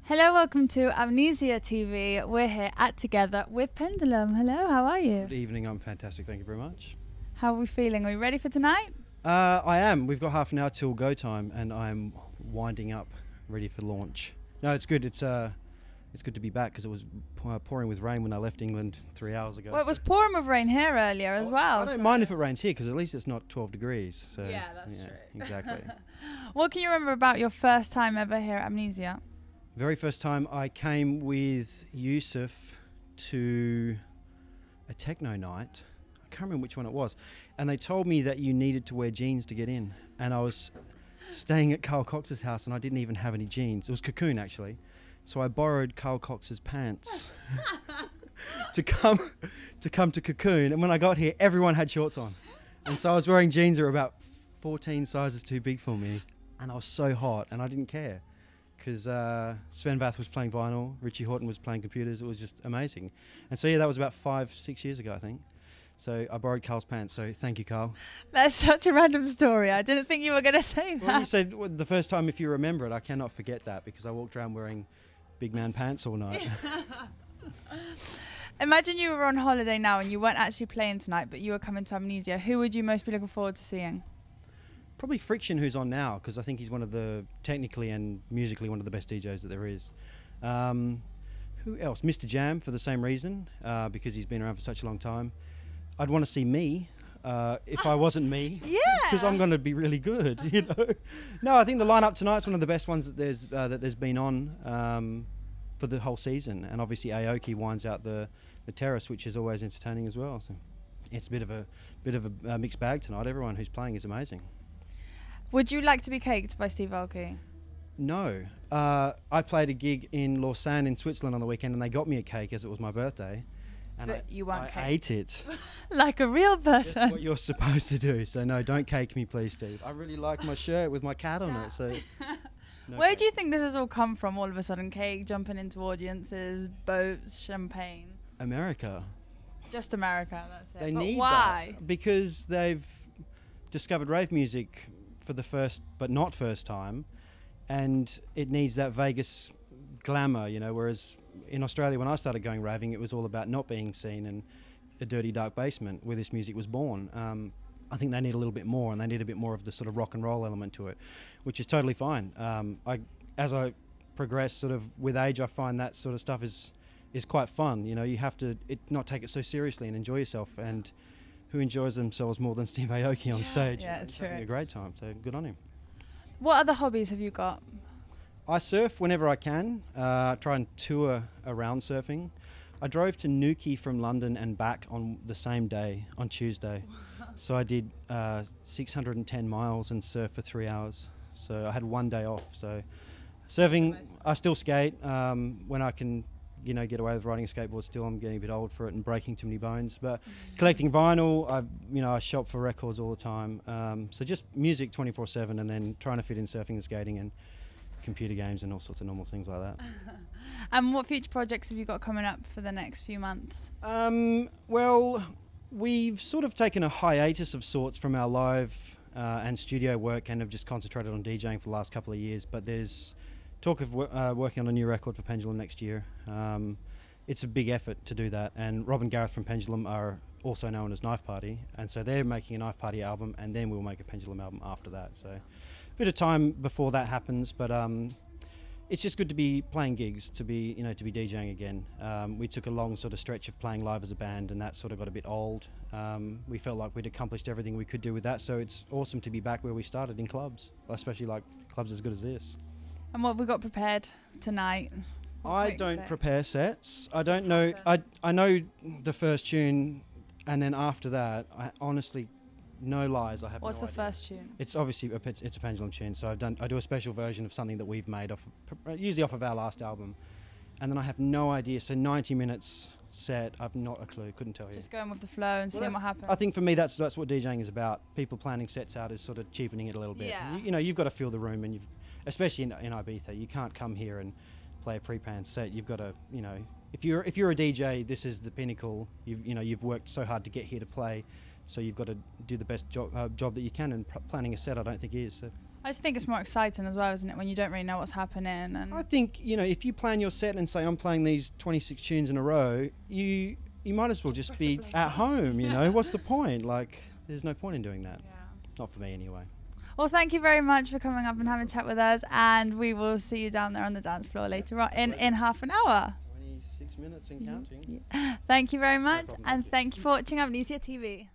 Hello, welcome to Amnesia TV. We're here at Together with Pendulum. Hello, how are you? Good evening, I'm fantastic, thank you very much. How are we feeling? Are we ready for tonight? I am. We've got half an hour till go time and I'm winding up, ready for launch. No, it's good. It's good to be back because it was pouring with rain when I left England 3 hours ago. Well, it was pouring with rain here earlier as well. I don't mind if it rains here because at least it's not 12 degrees. So, yeah, that's true. Exactly. What can you remember about your first time ever here at Amnesia? Very first time I came with Yusuf to a techno night. I can't remember which one it was. And they told me that you needed to wear jeans to get in. And I was staying at Carl Cox's house and I didn't even have any jeans. It was Cocoon actually. So I borrowed Carl Cox's pants to come to Cocoon. And when I got here, everyone had shorts on. And so I was wearing jeans that were about 14 sizes too big for me. And I was so hot and I didn't care. Because Sven Vath was playing vinyl, Richie Horton was playing computers. It was just amazing. And so yeah, that was about 5-6 years ago, I think. So I borrowed Carl's pants, so thank you, Carl. That's such a random story. I didn't think you were going to say that. Well, you said the first time, if you remember it, I cannot forget that because I walked around wearing big man pants all night. Imagine you were on holiday now and you weren't actually playing tonight, but you were coming to Amnesia. Who would you most be looking forward to seeing? Probably Friction, who's on now, because I think he's one of the, technically and musically, one of the best DJs that there is. Who else? Mr. Jam, for the same reason, because he's been around for such a long time. I'd want to see me, if I wasn't me. Yeah. Because I'm going to be really good, you know. No, I think the lineup tonight's one of the best ones that there's been on for the whole season. And obviously Aoki winds out the Terrace, which is always entertaining as well. So it's a bit of a mixed bag tonight. Everyone who's playing is amazing. Would you like to be caked by Steve Aoki? No. I played a gig in Lausanne in Switzerland on the weekend and they got me a cake as it was my birthday. And but you weren't I ate it. Like a real person. That's what you're supposed to do. So no, don't cake me please, Steve. I really like my shirt with my cat on it. So. No Where cake. do you think this has all come from all of a sudden? Cake, jumping into audiences, boats, champagne? America. Just America, that's it. They but need why? that because they've discovered rave music for the first but not first time, and it needs that Vegas glamour, you know, whereas in Australia when I started going raving it was all about not being seen and a dirty dark basement where this music was born. I think they need a little bit more, and they need a bit more of the sort of rock and roll element to it, which is totally fine. As I progress sort of with age, I find that sort of stuff is quite fun, you know. You have to not take it so seriously and enjoy yourself, and who enjoys themselves more than Steve Aoki on stage? Yeah, He's true. having a great time, so good on him. What other hobbies have you got? I surf whenever I can, try and tour around surfing. I drove to Newquay from London and back on the same day, on Tuesday. So I did 610 miles and surfed for 3 hours. So I had one day off. So surfing, I still skate when I can, you know, get away with riding a skateboard. Still, I'm getting a bit old for it and breaking too many bones. But collecting vinyl, I shop for records all the time. So just music 24/7, and then trying to fit in surfing and skating and computer games and all sorts of normal things like that. And what future projects have you got coming up for the next few months? Well, we've sort of taken a hiatus of sorts from our live and studio work and have just concentrated on DJing for the last couple of years. But there's talk of working on a new record for Pendulum next year. It's a big effort to do that, and Rob and Gareth from Pendulum are also known as Knife Party, and so they're making a Knife Party album, and then we'll make a Pendulum album after that. So a bit of time before that happens, but it's just good to be playing gigs, to be DJing again. We took a long sort of stretch of playing live as a band, and that sort of got a bit old. We felt like we'd accomplished everything we could do with that, so it's awesome to be back where we started, in clubs, especially like clubs as good as this. And what have we got prepared tonight? I don't prepare sets. I don't know. I know the first tune, and then after that, I honestly, no lies, I have What's no the idea. first tune? It's obviously it's a Pendulum tune. So I do a special version of something that we've made usually off of our last album, and then I have no idea. So 90 minutes set, I've not a clue. Couldn't tell you. Just going with the flow and seeing what happens. I think for me that's what DJing is about. People planning sets out is sort of cheapening it a little bit. Yeah. You know, you've got to feel the room, and especially in Ibiza, you can't come here and play a pre-planned set. You've got to, you know, if you're a DJ, this is the pinnacle. You've worked so hard to get here to play, so you've got to do the best job that you can. And planning a set, I don't think is. So. I just think it's more exciting as well, isn't it, when you don't really know what's happening? And I think, you know, if you plan your set and say I'm playing these 26 tunes in a row, you might as well just be at home, you know. What's the point? Like, there's no point in doing that. yeah. Not for me anyway. Well, thank you very much for coming up and having a chat with us, and we will see you down there on the dance floor later on in half an hour. 26 minutes and counting. Thank you very much, problem, and thank you. thank you for watching Amnesia TV.